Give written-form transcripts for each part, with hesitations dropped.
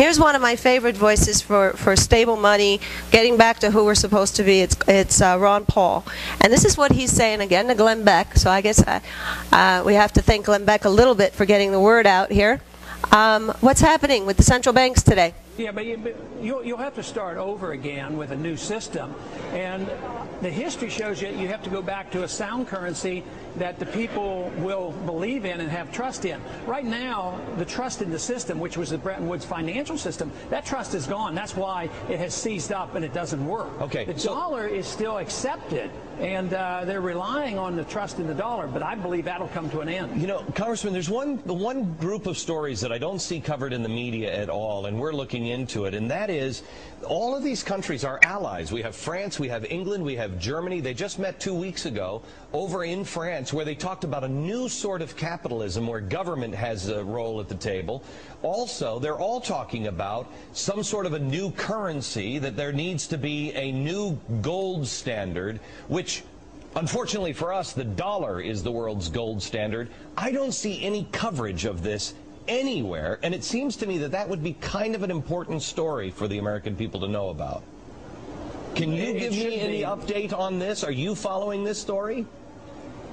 Here's one of my favorite voices for stable money, getting back to who we're supposed to be. It's Ron Paul. And this is what he's saying, again, to Glenn Beck. So I guess we have to thank Glenn Beck a little bit for getting the word out here. What's happening with the central banks today? Yeah, but you'll have to start over again with a new system. And the history shows you have to go back to a sound currency that the people will believe in and have trust in. Right now, the trust in the system, which was the Bretton Woods financial system, that trust is gone. That's why it has seized up and it doesn't work. Okay. The dollar is still accepted, and they're relying on the trust in the dollar, but I believe that'll come to an end. You know, Congressman, there's one group of stories that I don't see covered in the media at all, and we're looking into it, and that is all of these countries are allies. We have France, we have England, we have Germany. They just met 2 weeks ago over in France where they talked about a new sort of capitalism where government has a role at the table. Also, they're all talking about some sort of a new currency, that there needs to be a new gold standard, which unfortunately for us, the dollar is the world's gold standard. I don't see any coverage of this anywhere, and it seems to me that that would be kind of an important story for the American people to know about. Can you give me any update on this? Are you following this story?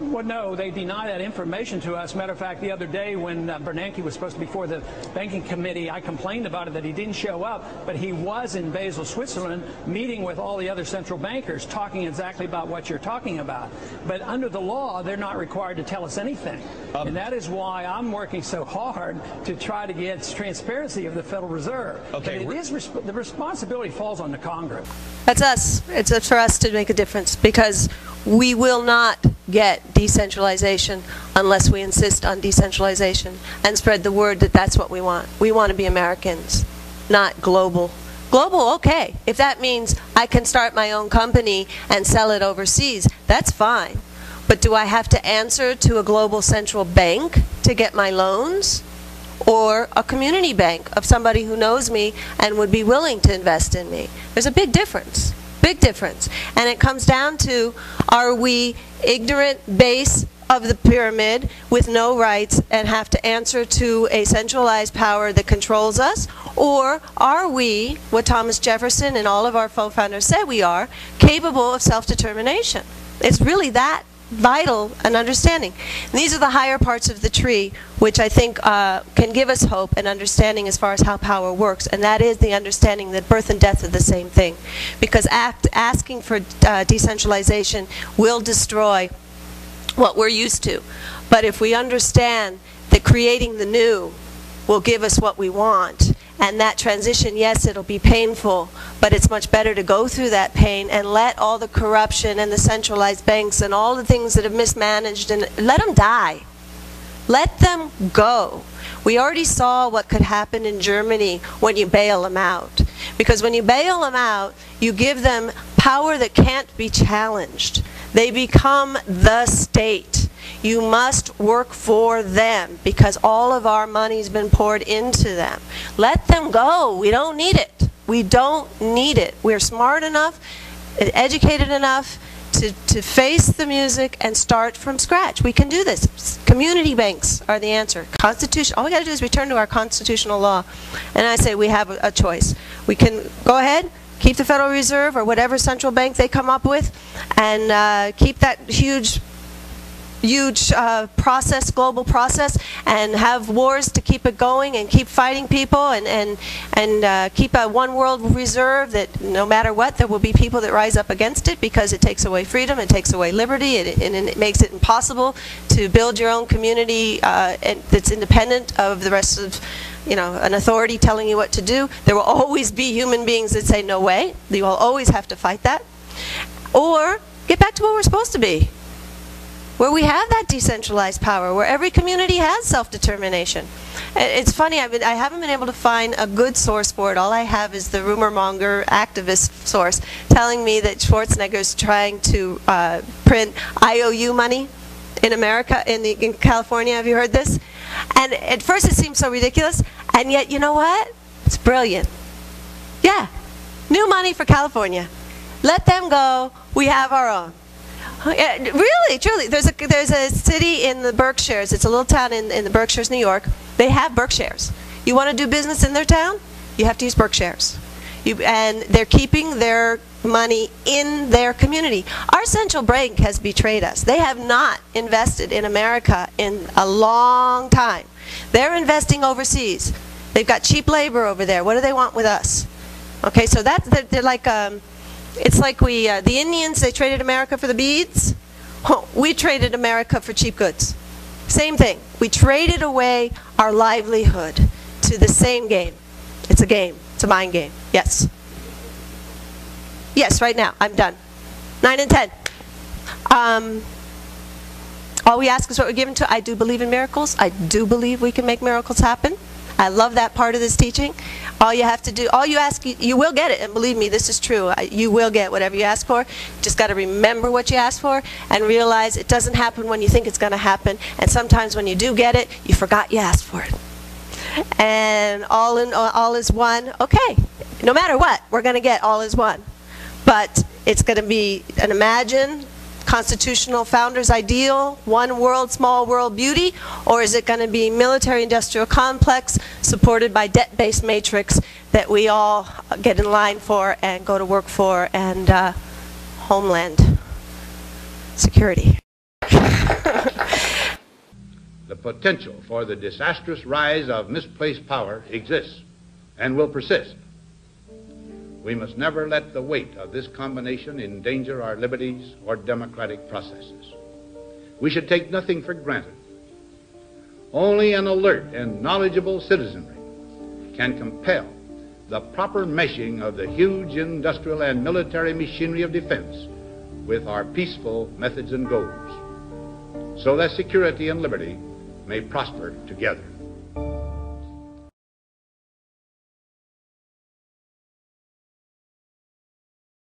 Well, no, they deny that information to us. Matter of fact, the other day when Bernanke was supposed to be before the banking committee, I complained about it that he didn't show up, but he was in Basel, Switzerland, meeting with all the other central bankers, talking exactly about what you're talking about. But under the law, they're not required to tell us anything. And that is why I'm working so hard to try to get transparency of the Federal Reserve. Okay, but the responsibility falls on the Congress. That's us. It's up for us to make a difference, because we will not get decentralization unless we insist on decentralization and spread the word that that's what we want. We want to be Americans, not global. Global, okay. If that means I can start my own company and sell it overseas, that's fine. But do I have to answer to a global central bank to get my loans? Or a community bank of somebody who knows me and would be willing to invest in me? There's a big difference. Big difference. And it comes down to, are we ignorant base of the pyramid with no rights and have to answer to a centralized power that controls us? Or are we, what Thomas Jefferson and all of our founders said we are, capable of self-determination? It's really that vital an understanding. And these are the higher parts of the tree, which I think can give us hope and understanding as far as how power works, and that is the understanding that birth and death are the same thing. Because asking for decentralization will destroy what we're used to. But if we understand that creating the new will give us what we want, and that transition, yes, it'll be painful, but it's much better to go through that pain and let all the corruption and the centralized banks and all the things that have mismanaged, and let them die. Let them go. We already saw what could happen in Germany when you bail them out. Because when you bail them out, you give them power that can't be challenged. They become the state. You must work for them because all of our money's been poured into them. Let them go. We don't need it. We don't need it. We're smart enough, educated enough to face the music and start from scratch. We can do this. Community banks are the answer. Constitution. All we got to do is return to our constitutional law. And I say we have a choice. We can go ahead, keep the Federal Reserve or whatever central bank they come up with, and keep that huge process, global process, and have wars to keep it going and keep fighting people, and keep a one world reserve that no matter what, there will be people that rise up against it because it takes away freedom, it takes away liberty, and it makes it impossible to build your own community that's independent of the rest of, you know, an authority telling you what to do. There will always be human beings that say no way. You will always have to fight that. Or get back to what we're supposed to be, where we have that decentralized power, where every community has self-determination. It's funny, I haven't been able to find a good source for it. All I have is the rumor monger activist source telling me that Schwarzenegger's trying to print IOU money in America, in California. Have you heard this? And at first it seemed so ridiculous, and yet, you know what? It's brilliant. Yeah, new money for California. Let them go. We have our own. Really, truly. There's a city in the Berkshires. It's a little town in the Berkshires, New York. They have Berkshires. You want to do business in their town? You have to use Berkshires. And they're keeping their money in their community. Our central bank has betrayed us. They have not invested in America in a long time. They're investing overseas. They've got cheap labor over there. What do they want with us? Okay, so they're like, it's like the Indians, they traded America for the beads. We traded America for cheap goods. Same thing. We traded away our livelihood to the same game. It's a game. It's a mind game. Yes. Yes, right now. I'm done. 9 and 10. All we ask is what we're given to. I do believe in miracles. I do believe we can make miracles happen. I love that part of this teaching. All you have to do, all you ask, you will get it. And believe me, this is true. You will get whatever you ask for. Just got to remember what you asked for and realize it doesn't happen when you think it's going to happen. And sometimes when you do get it, you forgot you asked for it. And all is one. Okay, no matter what, we're going to get all is one. But it's going to be an imagined constitutional founder's ideal, one world, small world beauty, or is it going to be military-industrial complex supported by debt-based matrix that we all get in line for and go to work for, and homeland security? The potential for the disastrous rise of misplaced power exists and will persist. We must never let the weight of this combination endanger our liberties or democratic processes. We should take nothing for granted. Only an alert and knowledgeable citizenry can compel the proper meshing of the huge industrial and military machinery of defense with our peaceful methods and goals, so that security and liberty may prosper together.